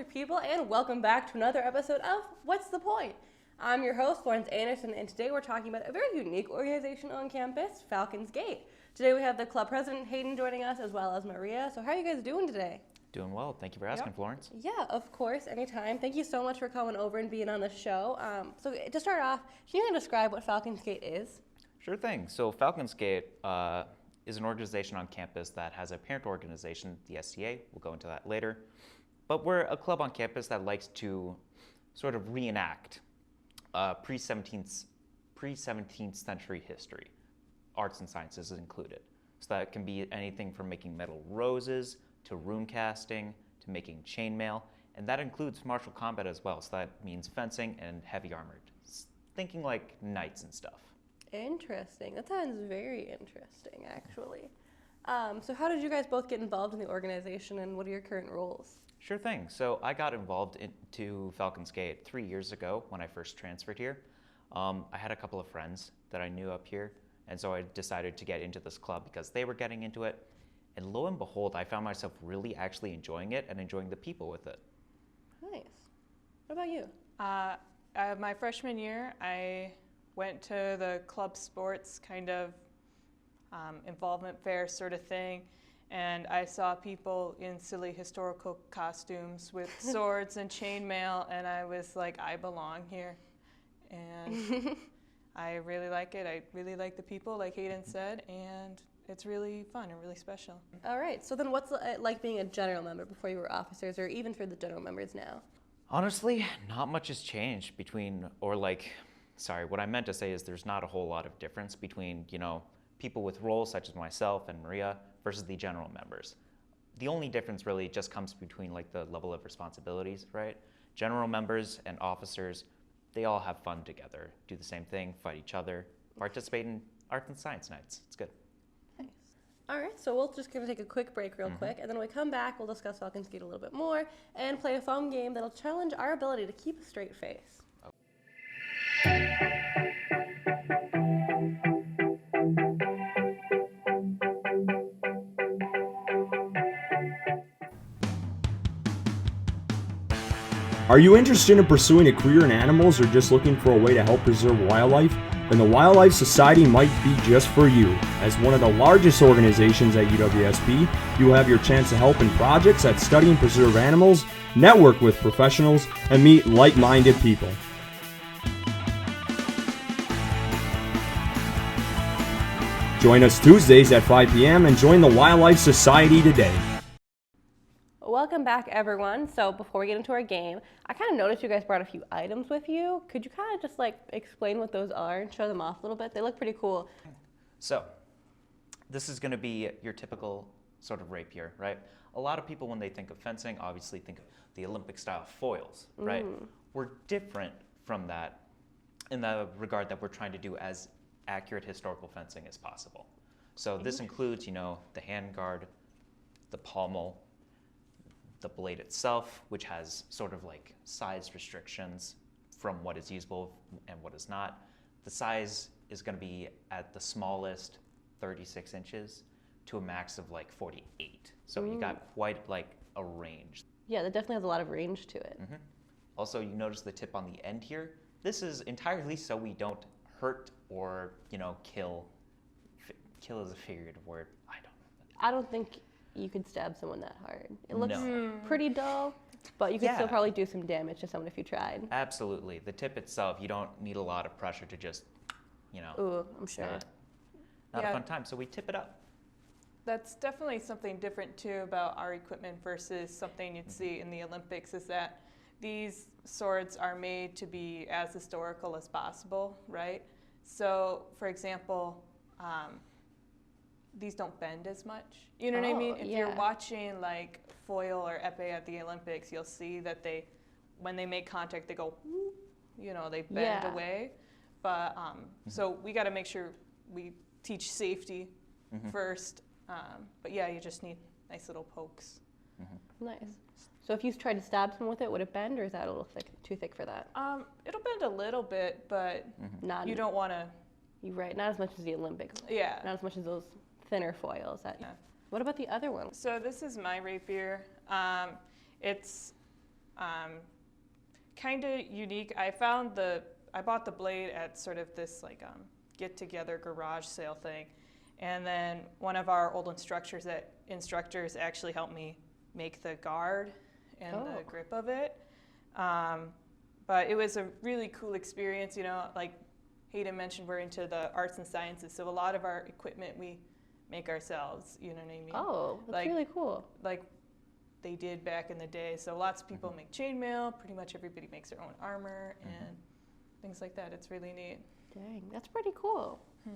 your people, and welcome back to another episode of What's the Point? I'm your host, Florence, and today we're talking about a very unique organization on campus, Falcon's Gate. Today we have the club president, Hayden, joining us, as well as Maria. So how are you guys doing today? Doing well. Thank you for asking, Florence. Yeah, of course, anytime. Thank you so much for coming over and being on the show. So to start off, can you describe what Falcon's Gate is? Sure thing. So Falcon's Gate is an organization on campus that has a parent organization, the STA. We'll go into that later. But we're a club on campus that likes to sort of reenact pre-17th century history, arts and sciences included. So that can be anything from making metal roses to rune casting to making chainmail, and that includes martial combat as well. So that means fencing and heavy armored, thinking like knights and stuff. Interesting. That sounds very interesting, actually. So how did you guys both get involved in the organization, and what are your current roles? Sure thing. So I got involved into Falcon's Gate 3 years ago when I first transferred here. I had a couple of friends that I knew up here, and so I decided to get into this club because they were getting into it. And lo and behold, I found myself really actually enjoying it and enjoying the people with it. Nice. What about you? My freshman year, I went to the club sports kind of involvement fair sort of thing, and I saw people in silly historical costumes with swords and chainmail, and I was like, I belong here. And I really like it. I really like the people, like Hayden said, and it's really fun and really special. All right, so then what's it like being a general member before you were officers, or even for the general members now? Honestly, not much has changed what I meant to say is there's not a whole lot of difference between, people with roles such as myself and Maria versus the general members. The only difference really just comes between the level of responsibilities, right? General members and officers, they all have fun together, do the same thing, fight each other, participate in art and science nights. It's good. Nice. All right, so we're just going to take a quick break real quick, and then when we come back, we'll discuss Falcon's Gate a little bit more and play a fun game that'll challenge our ability to keep a straight face. Are you interested in pursuing a career in animals or just looking for a way to help preserve wildlife? Then the Wildlife Society might be just for you. As one of the largest organizations at UWSP, you will have your chance to help in projects that study and preserve animals, network with professionals, and meet like-minded people. Join us Tuesdays at 5 p.m. and join the Wildlife Society today. Welcome back, everyone. So before we get into our game, I kind of noticed you guys brought a few items with you. Could you kind of just explain what those are and show them off a little bit? They look pretty cool. So this is going to be your typical sort of rapier, right? A lot of people, when they think of fencing, obviously think of the Olympic style foils, right? We're different from that in the regard that we're trying to do as accurate historical fencing as possible. So this includes, the handguard, the pommel, the blade itself, which has sort of size restrictions from what is usable and what is not. The size is going to be at the smallest 36 inches to a max of 48. So you got quite a range. Yeah, that definitely has a lot of range to it. Also, you notice the tip on the end here. This is entirely so we don't hurt or kill. Kill is a figurative word. I don't think you could stab someone that hard. It looks pretty dull, but you could still probably do some damage to someone if you tried. Absolutely. The tip itself, you don't need a lot of pressure to just, Ooh, I'm sure. Not a fun time, so we tip it up. That's definitely something different too about our equipment versus something you'd see in the Olympics, is that these swords are made to be as historical as possible, right? So, for example, these don't bend as much. You know what I mean? If you're watching foil or épée at the Olympics, you'll see that when they make contact, they go, they bend away. But so we got to make sure we teach safety first. But yeah, you just need nice little pokes. Nice. So if you tried to stab someone with it, would it bend, or is that a little too thick for that? It'll bend a little bit, but you don't want to. You're right. Not as much as the Olympics. Yeah. Not as much as those thinner foils. What about the other one? So this is my rapier. It's Kind of unique. I bought the blade at sort of this like get-together garage sale thing, and then one of our old instructors actually helped me make the guard and the grip of it. But it was a really cool experience, like Hayden mentioned, we're into the arts and sciences, so a lot of our equipment we make ourselves, you know what I mean? Oh, that's really cool. Like they did back in the day. So lots of people make chainmail, pretty much everybody makes their own armor and things like that. It's really neat. Dang, that's pretty cool. Do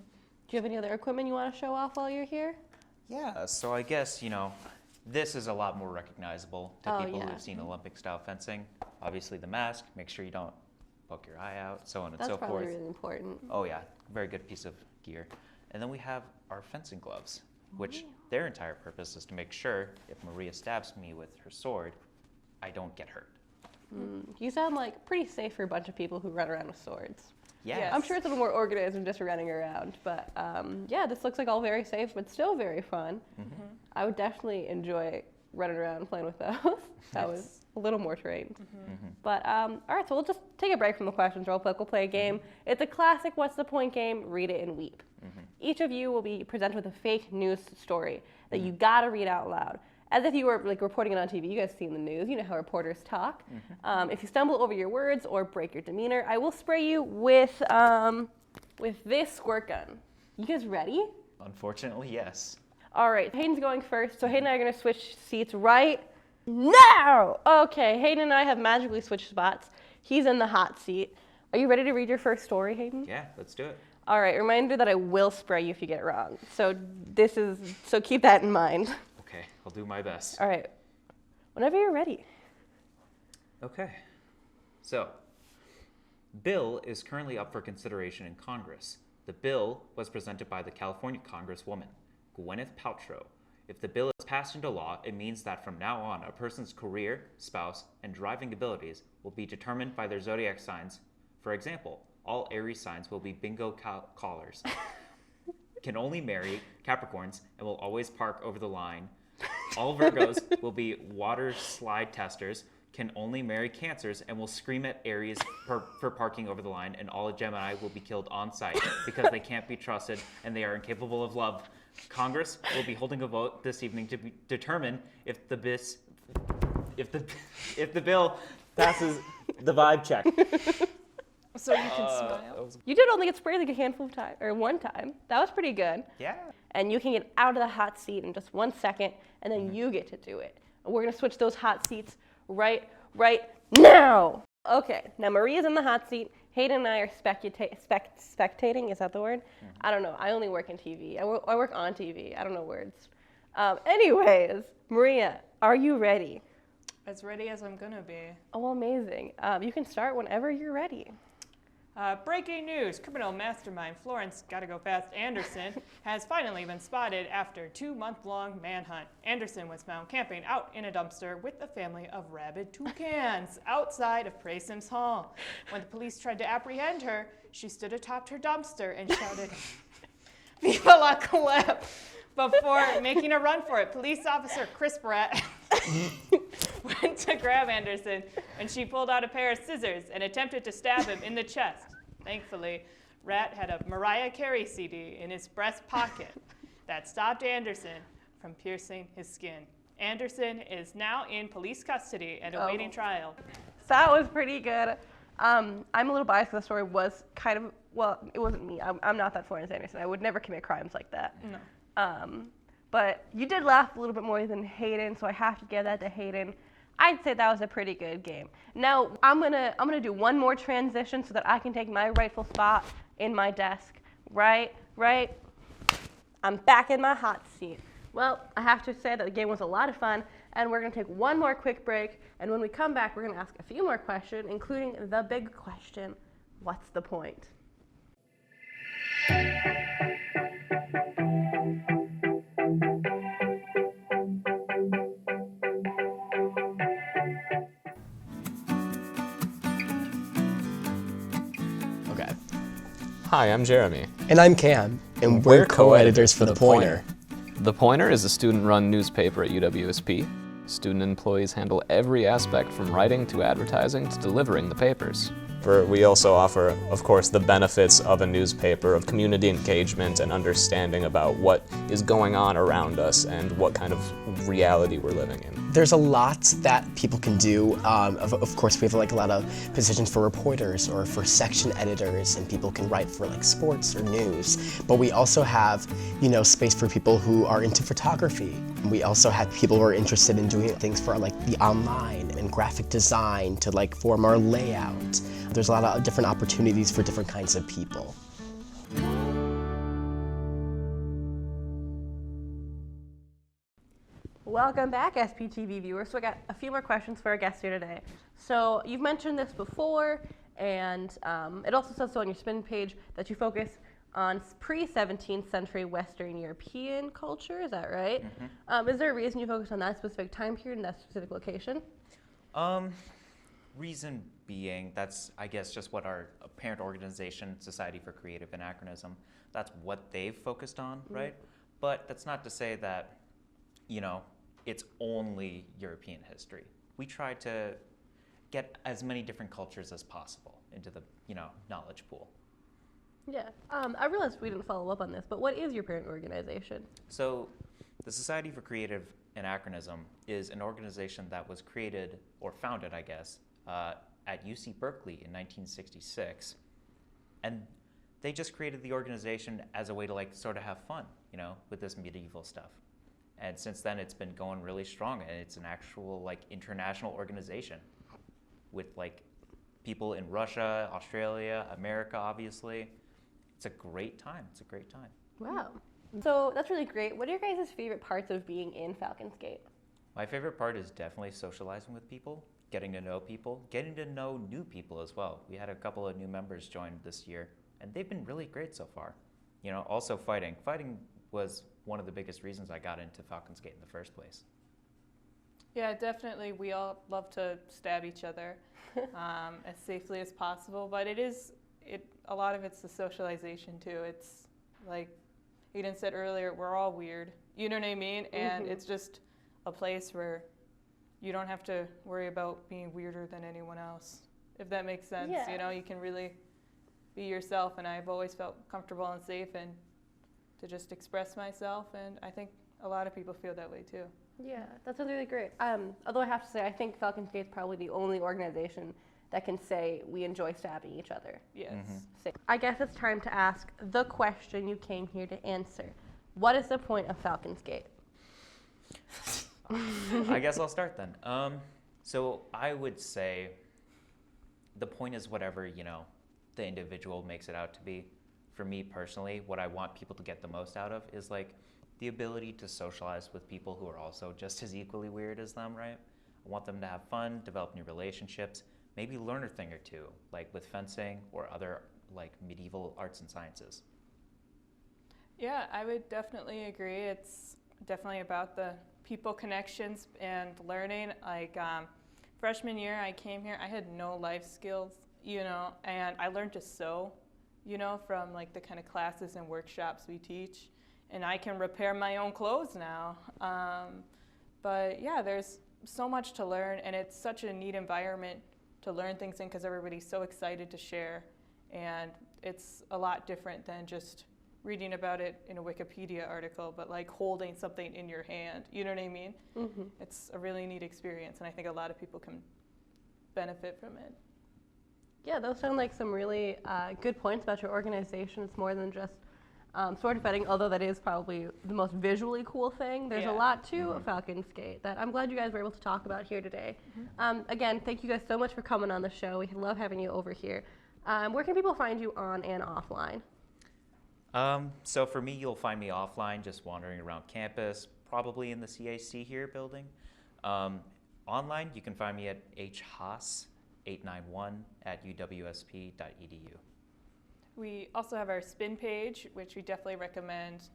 you have any other equipment you want to show off while you're here? Yeah, so I guess, this is a lot more recognizable to people who've seen Olympic-style fencing. Obviously the mask, make sure you don't poke your eye out, so on and so forth. That's probably really important. Oh yeah, very good piece of gear. And then we have our fencing gloves, which their entire purpose is to make sure if Maria stabs me with her sword, I don't get hurt. You sound like pretty safe for a bunch of people who run around with swords. Yeah. Yes. I'm sure it's a little more organized than just running around, but yeah, this looks like all very safe, but still very fun. I would definitely enjoy running around playing with those. I was a little more trained. But all right, so we'll just take a break from the questions real quick. We'll play a game. It's a classic What's the Point game, Read It and Weep. Each of you will be presented with a fake news story that you gotta read out loud. As if you were like reporting it on TV. You guys seen the news. You know how reporters talk. If you stumble over your words or break your demeanor, I will spray you with this squirt gun. You guys ready? Unfortunately, yes. All right, Hayden's going first. So Hayden and I are gonna switch seats right now. Okay, Hayden and I have magically switched spots. He's in the hot seat. Are you ready to read your first story, Hayden? Yeah, let's do it. All right, reminder that I will spray you if you get it wrong. So keep that in mind. Okay, I'll do my best. All right, whenever you're ready. Okay. So, bill is currently up for consideration in Congress. The bill was presented by the California Congresswoman, Gwyneth Paltrow. If the bill is passed into law, it means that from now on, a person's career, spouse, and driving abilities will be determined by their zodiac signs. For example, all Aries signs will be bingo callers, can only marry Capricorns, and will always park over the line. All Virgos will be water slide testers, can only marry Cancers, and will scream at Aries for parking over the line. And all Gemini will be killed on sight because they can't be trusted and they are incapable of love. Congress will be holding a vote this evening to determine if the bill passes the vibe check. So you can smile. You did only get sprayed like a handful of times, or one time. That was pretty good. Yeah. And you can get out of the hot seat in just 1 second, and then you get to do it. And we're gonna switch those hot seats right now. Okay, now Maria's in the hot seat. Hayden and I are spectating, is that the word? I don't know, I only work in TV. I work on TV, I don't know words. Anyways, Maria, are you ready? As ready as I'm gonna be. Oh, amazing. You can start whenever you're ready. Breaking news, criminal mastermind Florence, gotta go fast, Anderson has finally been spotted after 2-month-long manhunt. Anderson was found camping out in a dumpster with a family of rabid toucans outside of Praysim's Hall. When the police tried to apprehend her, she stood atop her dumpster and shouted, "Viva la Caleb!" before making a run for it. Police officer Chris Bratt went to grab Anderson and she pulled out a pair of scissors and attempted to stab him in the chest. Thankfully, Rat had a Mariah Carey CD in his breast pocket that stopped Anderson from piercing his skin. Anderson is now in police custody and awaiting trial. That was pretty good. I'm a little biased because the story was kind of, well, it wasn't me. I'm not that Florence Anderson. I would never commit crimes like that. No. But you did laugh a little bit more than Hayden, so I have to give that to Hayden. I'd say that was a pretty good game. Now I'm gonna do one more transition so that I can take my rightful spot in my desk. Right. I'm back in my hot seat. Well, I have to say that the game was a lot of fun, and we're gonna take one more quick break. And when we come back, we're gonna ask a few more questions, including the big question: what's the point? Hi, I'm Jeremy. And I'm Cam, and we're co-editors for The Pointer. The Pointer is a student-run newspaper at UWSP. Student employees handle every aspect from writing to advertising to delivering the papers. We also offer, of course, the benefits of a newspaper, of community engagement and understanding about what is going on around us and what kind of reality we're living in. There's a lot that people can do. Of course, we have like a lot of positions for reporters or for section editors, and people can write for like sports or news. But we also have, space for people who are into photography. We also have people who are interested in doing things for like the online and graphic design to like form our layout. There's a lot of different opportunities for different kinds of people. Welcome back, SPTV viewers. So I got a few more questions for our guests here today. So you've mentioned this before, and it also says so on your spin page that you focus on pre-17th century Western European culture. Is that right? Mm-hmm. Is there a reason you focus on that specific time period and that specific location? Reason being, that's, I guess, just what our parent organization, Society for Creative Anachronism, that's what they've focused on, right? But that's not to say that, it's only European history. We try to get as many different cultures as possible into the, knowledge pool. Yeah, I realized we didn't follow up on this, but what is your parent organization? So the Society for Creative Anachronism is an organization that was created, or founded, I guess, at UC Berkeley in 1966. And they just created the organization as a way to sort of have fun, with this medieval stuff. And since then, it's been going really strong, and it's an actual international organization with people in Russia, Australia, America, obviously. It's a great time. Wow. So that's really great. What are your guys' favorite parts of being in Falcon's Gate? My favorite part is definitely socializing with people, getting to know people, getting to know new people as well. We had a couple of new members join this year, and they've been really great so far. Also fighting. Fighting was one of the biggest reasons I got into Falcon's Gate in the first place. Yeah, definitely. We all love to stab each other as safely as possible, but a lot of it's the socialization too. It's like Eden said earlier, we're all weird. You know what I mean? And it's just a place where you don't have to worry about being weirder than anyone else, if that makes sense. Yeah. You can really be yourself, and I've always felt comfortable and safe and to just express myself, and I think a lot of people feel that way too. Yeah, that sounds really great. Although I have to say, I think Falcon's Gate is probably the only organization that can say we enjoy stabbing each other. Yes. So I guess it's time to ask the question you came here to answer. What is the point of Falcon's Gate? I guess I'll start then. So I would say the point is whatever, the individual makes it out to be. For me personally, what I want people to get the most out of is the ability to socialize with people who are also just as equally weird as them, right? I want them to have fun, develop new relationships, maybe learn a thing or two, with fencing or other medieval arts and sciences. Yeah, I would definitely agree. It's definitely about the people connections and learning. Freshman year I came here, I had no life skills, and I learned to sew, from the kind of classes and workshops we teach. And I can repair my own clothes now. But yeah, there's so much to learn, and it's such a neat environment to learn things in because everybody's so excited to share. And it's a lot different than just reading about it in a Wikipedia article, but holding something in your hand. You know what I mean? Mm-hmm. It's a really neat experience, and I think a lot of people can benefit from it. Yeah, those sound like some really good points about your organization. It's more than just sword fighting, although that is probably the most visually cool thing. There's a lot to Falcon's Gate that I'm glad you guys were able to talk about here today. Again, thank you guys so much for coming on the show. We love having you over here. Where can people find you on and offline? So for me, you'll find me offline, just wandering around campus, probably in the CAC here building. Online, you can find me at hhaas891@uwsp.edu. We also have our spin page, which we definitely recommend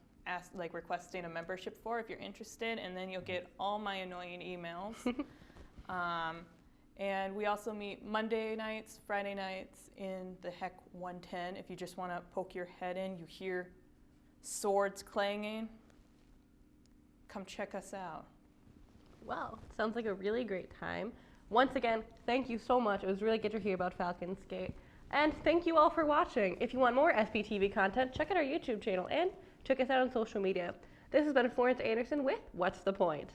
requesting a membership for if you're interested, and then you'll get all my annoying emails. And we also meet Monday nights, Friday nights in the Heck 110. If you just want to poke your head in, you hear swords clanging, come check us out. Well, sounds like a really great time. Once again, thank you so much. It was really good to hear about Falcon Skate. And thank you all for watching. If you want more SBTV content, check out our YouTube channel and check us out on social media. This has been Florence Anderson with What's the Point?